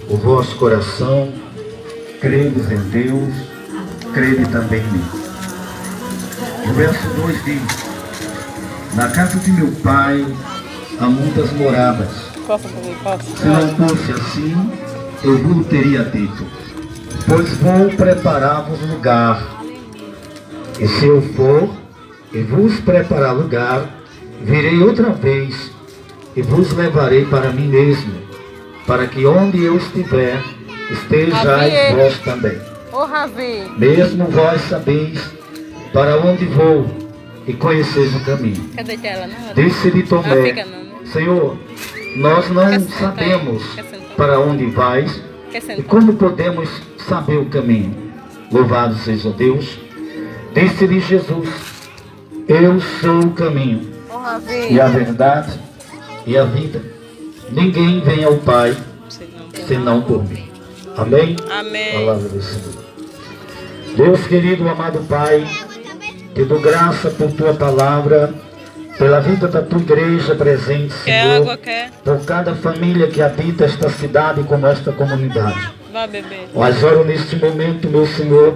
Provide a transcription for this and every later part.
o vosso coração, credes em Deus, crede também em mim. O verso 2 diz: na casa de meu pai há muitas moradas. Se não fosse assim, eu vos teria dito, pois vou preparar-vos lugar. E se eu for e vos preparar lugar, virei outra vez e vos levarei para mim mesmo, para que onde eu estiver, estejais vós também. Mesmo vós sabeis para onde vou e conheceis o caminho. Disse-lhe Tomé: Senhor, nós não sabemos para onde vais e como podemos saber o caminho. Louvado seja Deus. Disse-lhe Jesus: eu sou o caminho e a verdade e a vida. Ninguém vem ao Pai senão por mim. Amém? Amém. Palavra do Senhor. Deus querido, amado Pai, te dou graça por tua palavra, pela vida da tua igreja presente, Senhor, por cada família que habita esta cidade como esta comunidade. Mas oro neste momento, meu Senhor,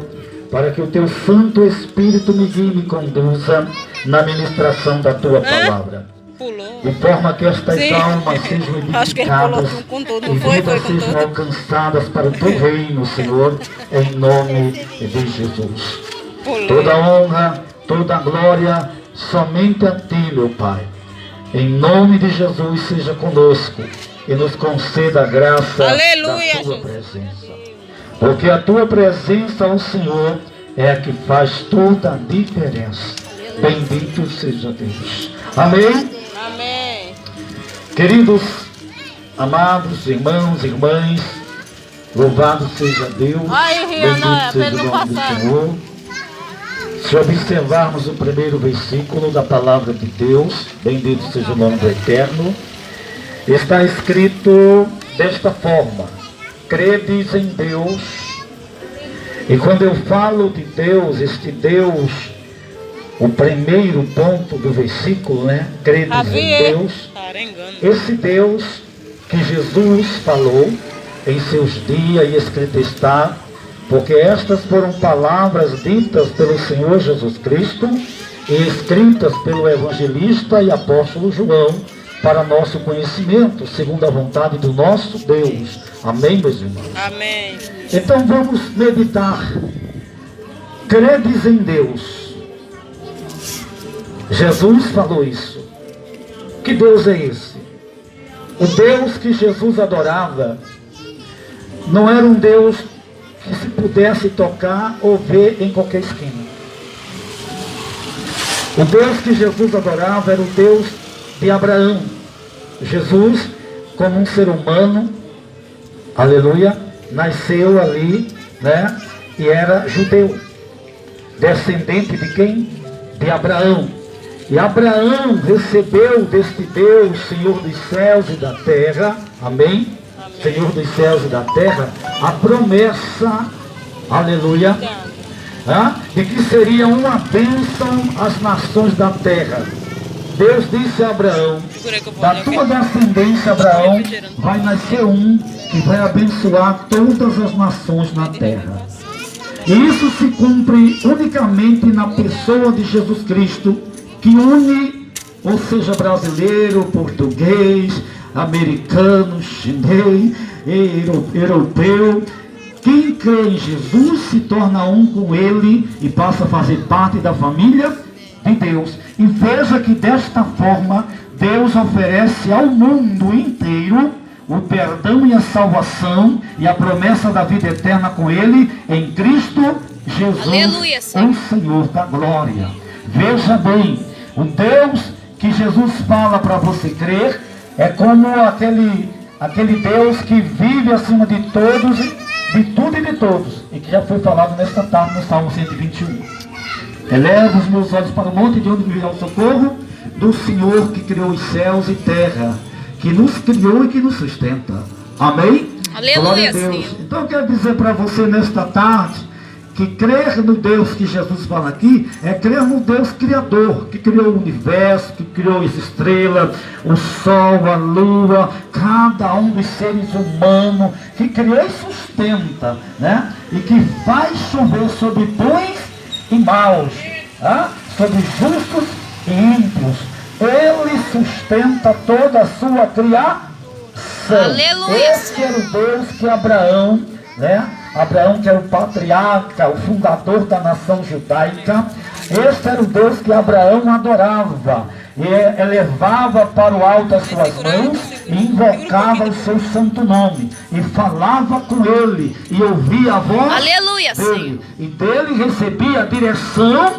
para que o teu Santo Espírito me guie e me conduza na ministração da tua palavra. De forma que estas almas sejam edificadas e vidas sejam alcançadas para o teu reino, Senhor, em nome de Jesus. Toda honra, toda glória, somente a ti, meu Pai. Em nome de Jesus, seja conosco e nos conceda a graça da tua presença. Porque a tua presença, ó Senhor, é a que faz toda a diferença. Bendito seja Deus. Amém? Amém. Queridos, amados irmãos e irmãs, louvado seja Deus. Bendito seja o nome do Senhor. Se observarmos o primeiro versículo da palavra de Deus, bendito seja o nome do Eterno, está escrito desta forma: credes em Deus. E quando eu falo de Deus, este Deus, o primeiro ponto do versículo, né? Credes em Deus. Esse Deus que Jesus falou em seus dias e escrito está, porque estas foram palavras ditas pelo Senhor Jesus Cristo e escritas pelo evangelista e apóstolo João para nosso conhecimento, segundo a vontade do nosso Deus. Amém, meus irmãos? Amém. Então vamos meditar. Credes em Deus. Jesus falou isso. Que Deus é esse? O Deus que Jesus adorava não era um Deus que se pudesse tocar ou ver em qualquer esquina. O Deus que Jesus adorava era o Deus de Abraão. Jesus, como um ser humano, aleluia, nasceu ali, né? E era judeu, descendente de quem? De Abraão. E Abraão recebeu deste Deus, Senhor dos céus e da terra, amém? Senhor dos céus e da terra, a promessa, aleluia, de que seria uma bênção às nações da terra. Deus disse a Abraão: da tua descendência, Abraão, vai nascer um que vai abençoar todas as nações na terra. E isso se cumpre unicamente na pessoa de Jesus Cristo, que une, ou seja, brasileiro, português, americano, chinês, europeu. Quem crê em Jesus se torna um com Ele e passa a fazer parte da família de Deus. E veja que desta forma Deus oferece ao mundo inteiro o perdão e a salvação e a promessa da vida eterna com Ele em Cristo Jesus, aleluia, o Senhor da glória. Veja bem, o Deus que Jesus fala para você crer é como aquele Deus que vive acima de todos, de tudo e de todos, e que já foi falado nesta tarde no Salmo 121. Elevo os meus olhos para o monte, de onde virá o socorro? Do Senhor que criou os céus e terra, que nos criou e que nos sustenta. Amém? Aleluia, glória a Deus. Sim. Então eu quero dizer para você nesta tarde que crer no Deus que Jesus fala aqui é crer no Deus Criador, que criou o universo, que criou as estrelas, o sol, a lua, cada um dos seres humanos, que criou e sustenta, né? E que faz chover sobre bons e maus, sobre justos e ímpios. Ele sustenta toda a sua criação. Aleluia. Esse era o Deus que Abraão, né? Abraão, que era o patriarca, o fundador da nação judaica, esse era o Deus que Abraão adorava, e elevava para o alto as suas mãos e invocava o seu santo nome, e falava com ele, e ouvia a voz Aleluia, dele, e dele recebia a direção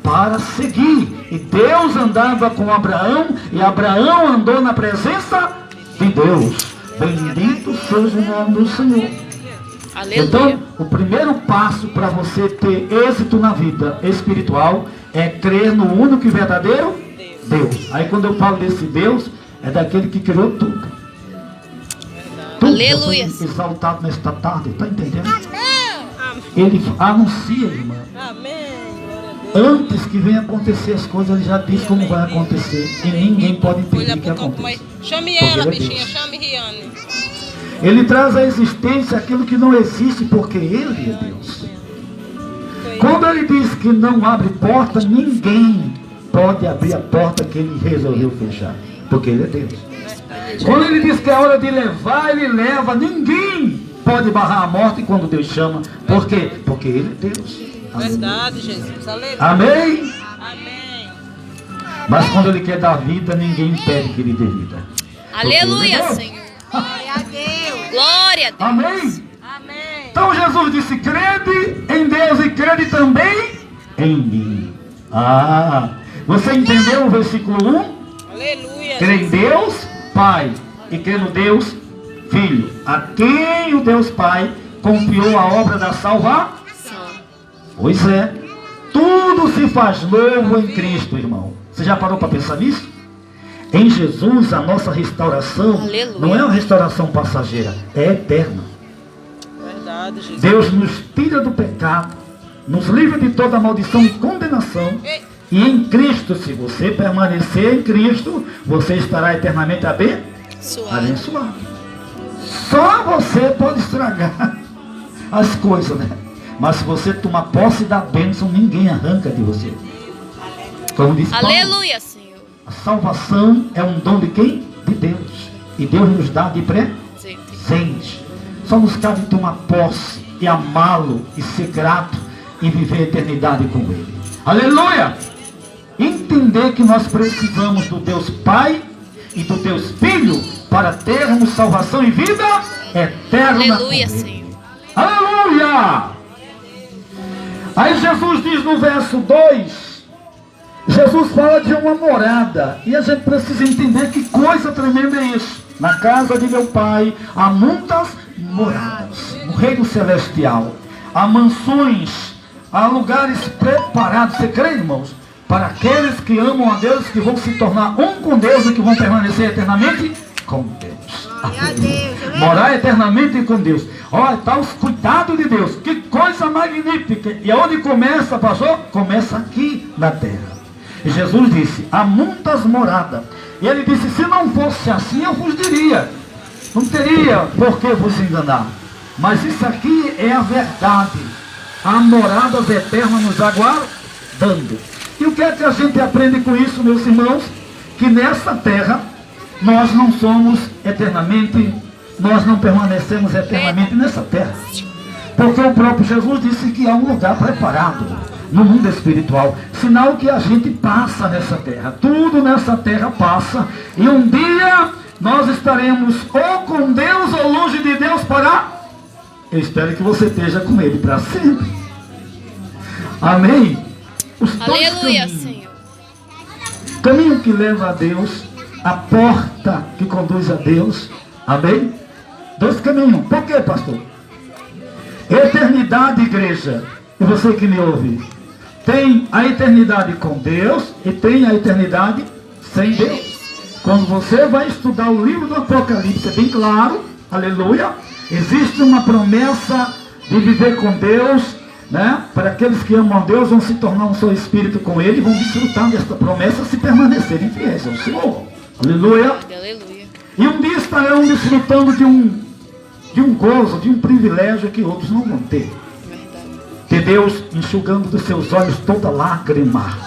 para seguir. E Deus andava com Abraão, e Abraão andou na presença de Deus. Bendito seja o nome do Senhor. Aleluia. Então, o primeiro passo para você ter êxito na vida espiritual é crer no único e verdadeiro Deus. Aí quando eu falo desse Deus, é daquele que criou tudo. Tudo. Aleluia. Exaltado nesta tarde, está entendendo? Ele anuncia, irmã. Antes que venha acontecer as coisas, ele já diz como vai acontecer. E ninguém pode impedir que aconteça. Chame ela, bichinha, chame Riane. Ele traz à existência aquilo que não existe, porque ele é Deus. Quando ele diz que não abre porta, ninguém pode abrir a porta que ele resolveu fechar, porque ele é Deus. Quando ele diz que é hora de levar, ele leva. Ninguém pode barrar a morte quando Deus chama. Por quê? Porque ele é Deus. Verdade, Jesus. Aleluia. Amém? Amém. Mas quando ele quer dar vida, ninguém impede que ele dê vida. Aleluia, Porque ele é Deus. Senhor. Glória a Deus. Glória a Deus. Amém? Amém. Então Jesus disse, crede em Deus e crede também em mim. Você entendeu o versículo 1? Aleluia. Crê em Deus, Pai, e crê no Deus, Filho, a quem o Deus Pai confiou a obra da salvação. Pois é, tudo se faz novo em Cristo, irmão. Você já parou para pensar nisso? Em Jesus, a nossa restauração Aleluia. Não é uma restauração passageira, é eterna. Verdade, Jesus. Deus nos tira do pecado, nos livra de toda maldição e condenação. E em Cristo, se você permanecer em Cristo, você estará eternamente abençoado. Só você pode estragar as coisas, né? Mas se você tomar posse da bênção, ninguém arranca de você. Como diz Paulo, Aleluia, Senhor. a salvação é um dom de quem? De Deus. E Deus nos dá de presente. Só nos cabe tomar posse e amá-lo e ser grato e viver a eternidade com ele. Aleluia! Entender que nós precisamos do Deus Pai e do Deus Filho para termos salvação e vida eterna. Aleluia, com ele. Senhor. Aleluia! Aí Jesus diz no verso 2, Jesus fala de uma morada, e a gente precisa entender que coisa tremenda é isso. Na casa de meu Pai há muitas moradas, no reino celestial, há mansões, há lugares preparados, você crê, irmãos? Para aqueles que amam a Deus, que vão se tornar um com Deus e que vão permanecer eternamente com Deus. Morar eternamente com Deus. Olha, está os cuidados de Deus. Que coisa magnífica. E aonde começa, pastor? Começa aqui na terra. E Jesus disse, há muitas moradas. E ele disse, se não fosse assim, eu vos diria. Não teria por que vos enganar. Mas isso aqui é a verdade. Há moradas eternas nos aguardando. E o que é que a gente aprende com isso, meus irmãos? Que nessa terra, nós não somos eternamente, nós não permanecemos eternamente nessa terra. Porque o próprio Jesus disse que há um lugar preparado no mundo espiritual. Sinal que a gente passa nessa terra. Tudo nessa terra passa. E um dia nós estaremos ou com Deus ou longe de Deus para... Eu espero que você esteja com Ele para sempre. Amém? Os dois Aleluia, caminhos. Senhor. Caminho que leva a Deus, a porta que conduz a Deus. Amém? Dois caminhos. Por quê, pastor? Eternidade, igreja. E você que me ouve, tem a eternidade com Deus e tem a eternidade sem Deus. Quando você vai estudar o livro do Apocalipse, é bem claro, aleluia, existe uma promessa de viver com Deus né? Para aqueles que amam a Deus, vão se tornar um só espírito com Ele, vão desfrutar desta promessa se permanecerem fiéis ao Senhor. Aleluia. Aleluia. E um dia estarão desfrutando de um gozo, de um privilégio que outros não vão ter. Verdade. Ter Deus enxugando dos seus olhos toda lágrima.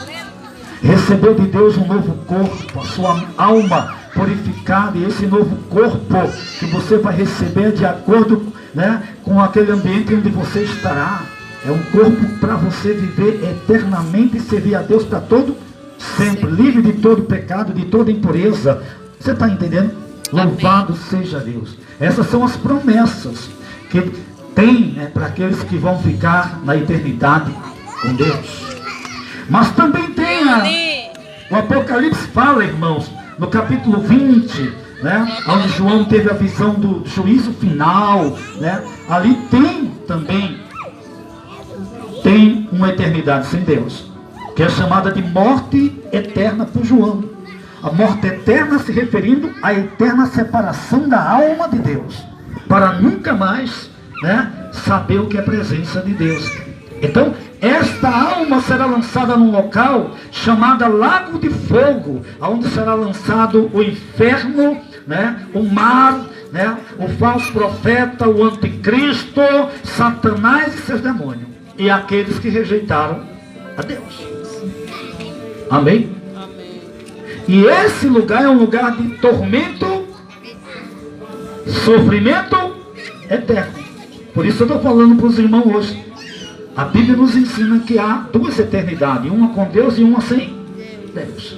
Recebeu de Deus um novo corpo, a sua alma purificada, e esse novo corpo que você vai receber de acordo, né, com aquele ambiente onde você estará. É um corpo para você viver eternamente e servir a Deus para todo sempre, livre de todo pecado, de toda impureza. Você está entendendo? Louvado seja Deus. Essas são as promessas que tem, né, para aqueles que vão ficar na eternidade com Deus. Mas também tem o Apocalipse fala, irmãos, no capítulo 20, né, onde João teve a visão do juízo final, né, ali tem também uma eternidade sem Deus, que é chamada de morte eterna por João. A morte eterna se referindo à eterna separação da alma de Deus, para nunca mais, né, saber o que é presença de Deus. Então, esta alma será lançada num local chamado Lago de Fogo, onde será lançado o inferno, né, o mar, né, o falso profeta, o anticristo, Satanás e seus demônios, e aqueles que rejeitaram a Deus. Amém? Amém. E esse lugar é um lugar de tormento, sofrimento eterno. Por isso eu estou falando para os irmãos hoje. A Bíblia nos ensina que há duas eternidades, uma com Deus e uma sem Deus.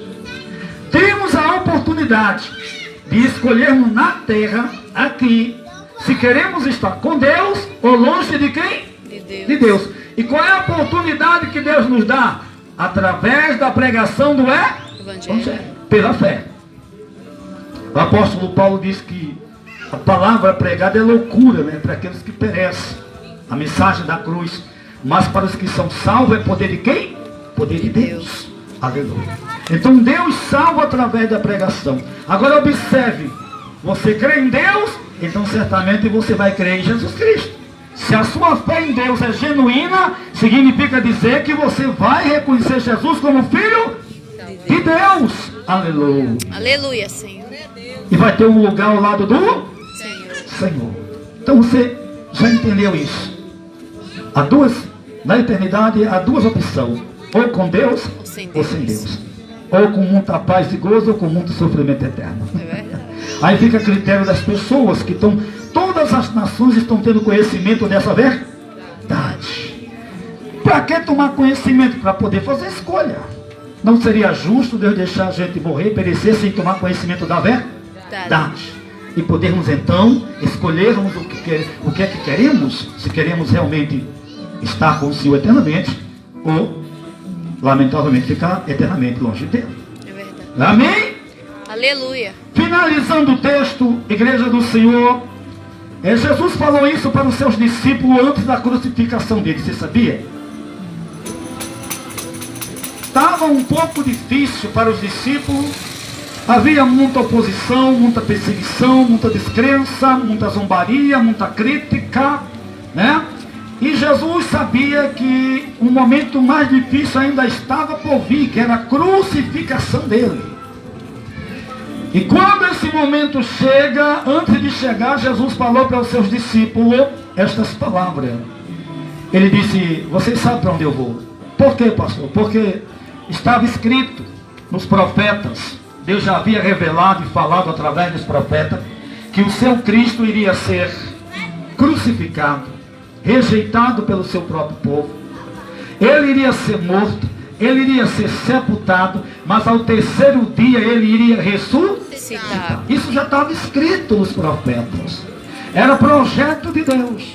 Temos a oportunidade de escolhermos na terra, aqui, se queremos estar com Deus ou longe de quem? De Deus. E qual é a oportunidade que Deus nos dá? Através da pregação do Evangelho. Pela fé. O apóstolo Paulo diz que a palavra pregada é loucura, né, para aqueles que perecem. A mensagem da cruz. Mas para os que são salvos é poder de quem? Poder de Deus. Aleluia. Então Deus salva através da pregação. Agora observe. Você crê em Deus, então certamente você vai crer em Jesus Cristo. Se a sua fé em Deus é genuína, significa dizer que você vai reconhecer Jesus como Filho de Deus. Aleluia. Aleluia, Senhor. E vai ter um lugar ao lado do Senhor. Então você já entendeu isso. Há na eternidade há duas opções. Ou com Deus, ou sem Deus. Ou com muita paz e gozo, ou com muito sofrimento eterno. É verdade. Aí fica a critério das pessoas que estão... Todas as nações estão tendo conhecimento dessa verdade. Para que tomar conhecimento? Para poder fazer escolha. Não seria justo Deus deixar a gente morrer, perecer sem tomar conhecimento da verdade. E podermos então escolhermos o que é que queremos, se queremos realmente estar com o Senhor eternamente, ou lamentavelmente ficar eternamente longe dele. É verdade. Amém? Aleluia. Finalizando o texto, Igreja do Senhor, Jesus falou isso para os seus discípulos antes da crucificação dele, você sabia? Estava um pouco difícil para os discípulos, havia muita oposição, muita perseguição, muita descrença, muita zombaria, muita crítica, né? E Jesus sabia que um momento mais difícil ainda estava por vir, que era a crucificação dele. E quando esse momento chega, antes de chegar, Jesus falou para os seus discípulos estas palavras. Ele disse: vocês sabem para onde eu vou. Por quê, pastor? Porque estava escrito nos profetas, Deus já havia revelado e falado através dos profetas, que o seu Cristo iria ser crucificado, rejeitado pelo seu próprio povo. Ele iria ser morto, ele iria ser sepultado, mas ao terceiro dia ele iria ressuscitar. Isso já estava escrito nos profetas. Era projeto de Deus.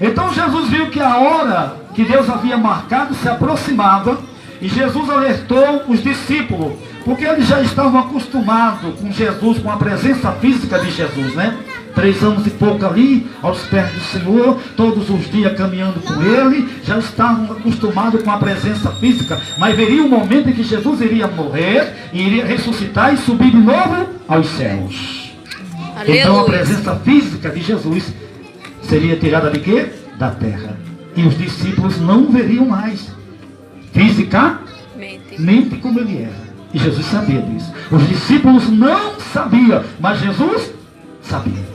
Então Jesus viu que a hora que Deus havia marcado se aproximava, e Jesus alertou os discípulos, porque eles já estavam acostumados com Jesus, com a presença física de Jesus, né? 3 anos e pouco ali, aos pés do Senhor, todos os dias caminhando com Ele, já estavam acostumados com a presença física, mas viria um momento em que Jesus iria morrer, e iria ressuscitar e subir de novo aos céus. Aleluia. Então a presença física de Jesus seria tirada de quê? Da terra. e os discípulos não o veriam mais fisicamente como ele era. E Jesus sabia disso. Os discípulos não sabiam, mas Jesus sabia.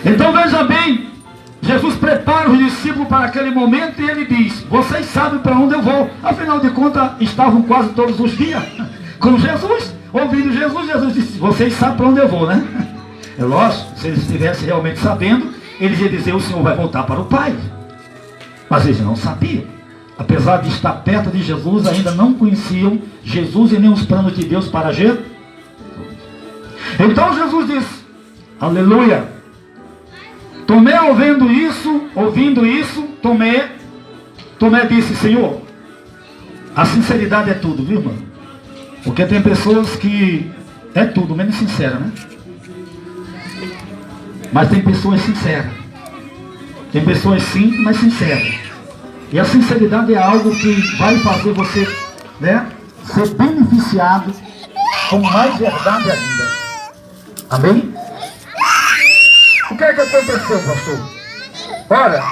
Então veja bem, Jesus prepara os discípulos para aquele momento e ele diz: vocês sabem para onde eu vou. Afinal de contas, estavam quase todos os dias com Jesus, ouvindo Jesus. Jesus disse: vocês sabem para onde eu vou, né? É lógico, se eles estivessem realmente sabendo, eles iam dizer: o Senhor vai voltar para o Pai. Mas eles não sabiam. Apesar de estar perto de Jesus, ainda não conheciam Jesus e nem os planos de Deus para Jesus. Então Jesus disse: aleluia. Tomé, ouvindo isso, Tomé disse: Senhor, a sinceridade é tudo, viu, irmão? Porque tem pessoas que é tudo, menos sincera, né? Mas tem pessoas sinceras. Tem pessoas simples, mas sinceras. E a sinceridade é algo que vai fazer você, né, ser beneficiado com mais verdade ainda. Amém? O que é que aconteceu, pastor? Ora,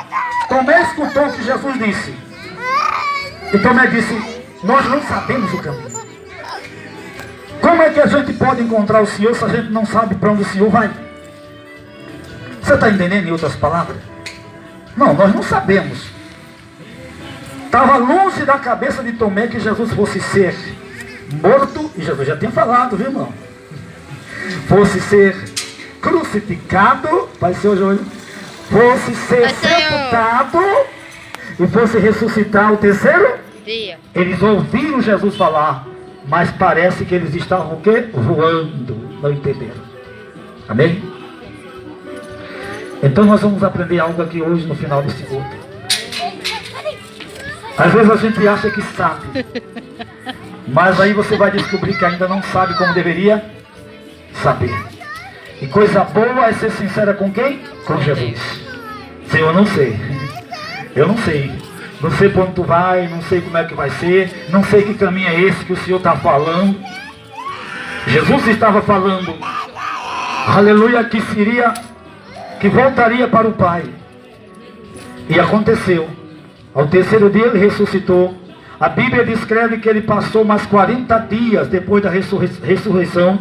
Tomé escutou o que Jesus disse. E Tomé disse: nós não sabemos o caminho. Como é que a gente pode encontrar o Senhor se a gente não sabe para onde o Senhor vai? Você está entendendo, em outras palavras? Não, nós não sabemos. Estava longe da cabeça de Tomé que Jesus fosse ser morto, e Jesus já tinha falado, viu, irmão? Fosse ser crucificado, Pai Senhor João, fosse ser sepultado e fosse ressuscitar o terceiro dia. Eles ouviram Jesus falar, mas parece que eles estavam o quê? Voando, não entenderam. Amém? Então nós vamos aprender algo aqui hoje no final desse culto. Às vezes a gente acha que sabe, mas aí você vai descobrir que ainda não sabe como deveria saber. E coisa boa é ser sincera com quem? Com Jesus. Senhor, eu não sei. Eu não sei. Não sei para onde tu vai, não sei como é que vai ser, não sei que caminho é esse que o Senhor está falando. Jesus estava falando, aleluia, que voltaria para o Pai. E aconteceu. Ao terceiro dia ele ressuscitou. A Bíblia descreve que ele passou mais 40 dias depois da ressurreição.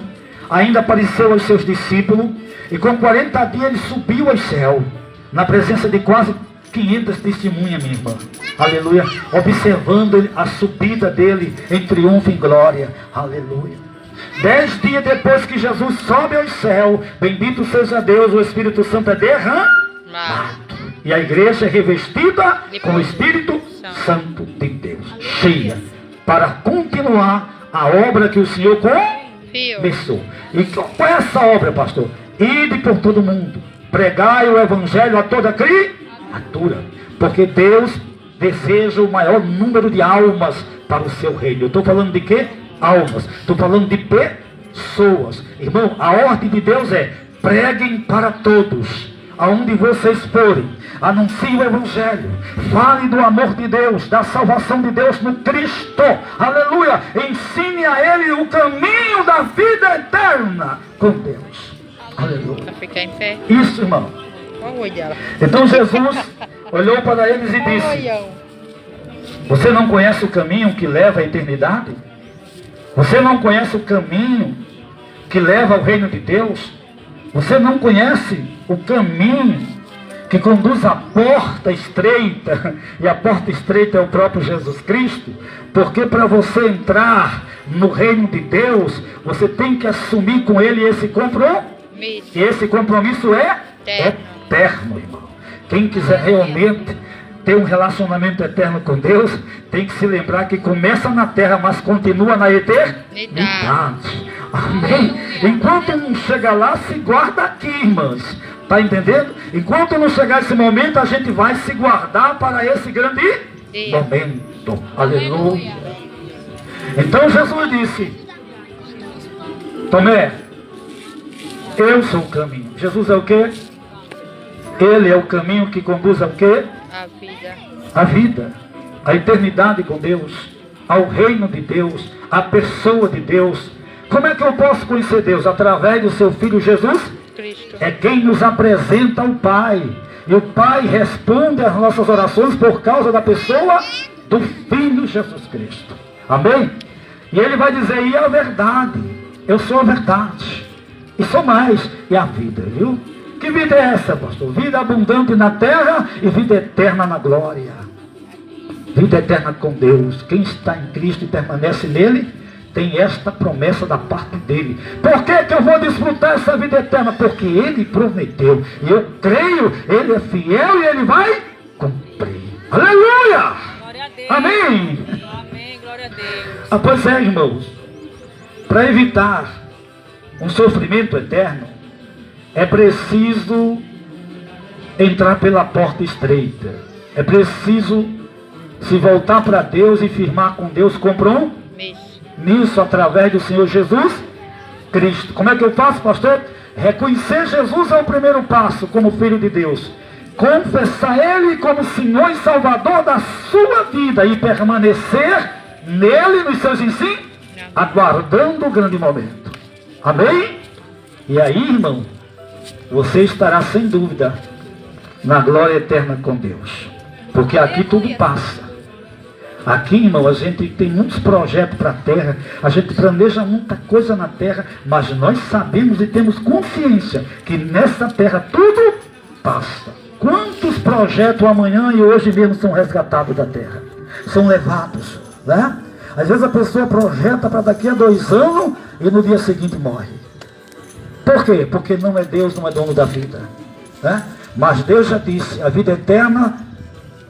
Ainda apareceu aos seus discípulos. E com 40 dias ele subiu ao céu. Na presença de quase 500 testemunhas, minha irmã. Aleluia. Observando a subida dele em triunfo e glória. Aleluia. 10 dias depois que Jesus sobe ao céu, bendito seja Deus, o Espírito Santo é derramado. E a igreja é revestida com o Espírito Santo de Deus, cheia, para continuar a obra que o Senhor começou. E qual é essa obra, pastor? Ide por todo mundo, pregai o Evangelho a toda criatura, porque Deus deseja o maior número de almas para o seu reino. Eu estou falando de quê? Almas. Estou falando de pessoas. Irmão, a ordem de Deus é: preguem para todos. Aonde vocês forem, anuncie o Evangelho, fale do amor de Deus, da salvação de Deus no Cristo, aleluia, ensine a ele o caminho da vida eterna com Deus, aleluia. Para ficar em pé. Isso, irmão. Então Jesus olhou para eles e disse: você não conhece o caminho que leva à eternidade? Você não conhece o caminho que leva ao reino de Deus? Você não conhece o caminho que conduz à porta estreita? E a porta estreita é o próprio Jesus Cristo. Porque para você entrar no reino de Deus, você tem que assumir com Ele esse compromisso. E esse compromisso é eterno, irmão. Quem quiser realmente ter um relacionamento eterno com Deus, tem que se lembrar que começa na terra, mas continua na eternidade. Amém? Enquanto não chegar lá, se guarda aqui, irmãos. Está entendendo? Enquanto não chegar esse momento, a gente vai se guardar para esse grande momento. Aleluia. Então Jesus disse: Tomé, eu sou o caminho. Jesus é o quê? Ele é o caminho que conduz ao quê? A vida. A vida, a eternidade com Deus, ao reino de Deus, à pessoa de Deus. Como é que eu posso conhecer Deus? Através do seu Filho Jesus Cristo. É quem nos apresenta o Pai. E o Pai responde às nossas orações por causa da pessoa do Filho Jesus Cristo. Amém? E ele vai dizer, e é a verdade, eu sou a verdade, e sou mais, e a vida, viu? Que vida é essa, pastor? Vida abundante na terra e vida eterna na glória. Vida eterna com Deus. Quem está em Cristo e permanece nele, tem esta promessa da parte dele. Por que que eu vou desfrutar essa vida eterna? Porque ele prometeu. E eu creio, ele é fiel e ele vai cumprir. Aleluia! Glória a Deus. Amém! Amém, glória a Deus. Ah, pois é, irmãos. Para evitar um sofrimento eterno, é preciso entrar pela porta estreita. É preciso se voltar para Deus e firmar com Deus compromisso. Nisso, através do Senhor Jesus Cristo. Como é que eu faço, pastor? Reconhecer Jesus é o primeiro passo como Filho de Deus. Confessar Ele como Senhor e Salvador da sua vida e permanecer nele, nos seus ensinos, aguardando o grande momento. Amém? E aí, irmão, você estará sem dúvida na glória eterna com Deus. Porque aqui tudo passa. Aqui, irmão, a gente tem muitos projetos para a terra, a gente planeja muita coisa na terra, mas nós sabemos e temos consciência que nessa terra tudo passa. Quantos projetos amanhã e hoje mesmo são resgatados da terra? São levados, né? Às vezes a pessoa projeta para daqui a 2 anos e no dia seguinte morre. Por quê? Porque não é Deus, não é dono da vida, né? Mas Deus já disse, a vida eterna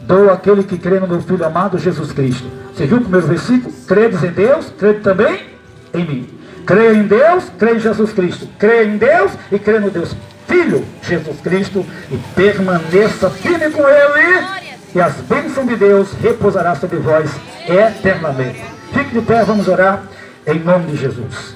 dou àquele que crê no meu Filho amado Jesus Cristo. Você viu o primeiro versículo? Credes em Deus, crede também em mim. Creia em Deus, creia em Jesus Cristo. Creia em Deus e creia no Deus Filho Jesus Cristo e permaneça firme com Ele, e as bênçãos de Deus repousará sobre vós eternamente. Fique de pé, vamos orar em nome de Jesus.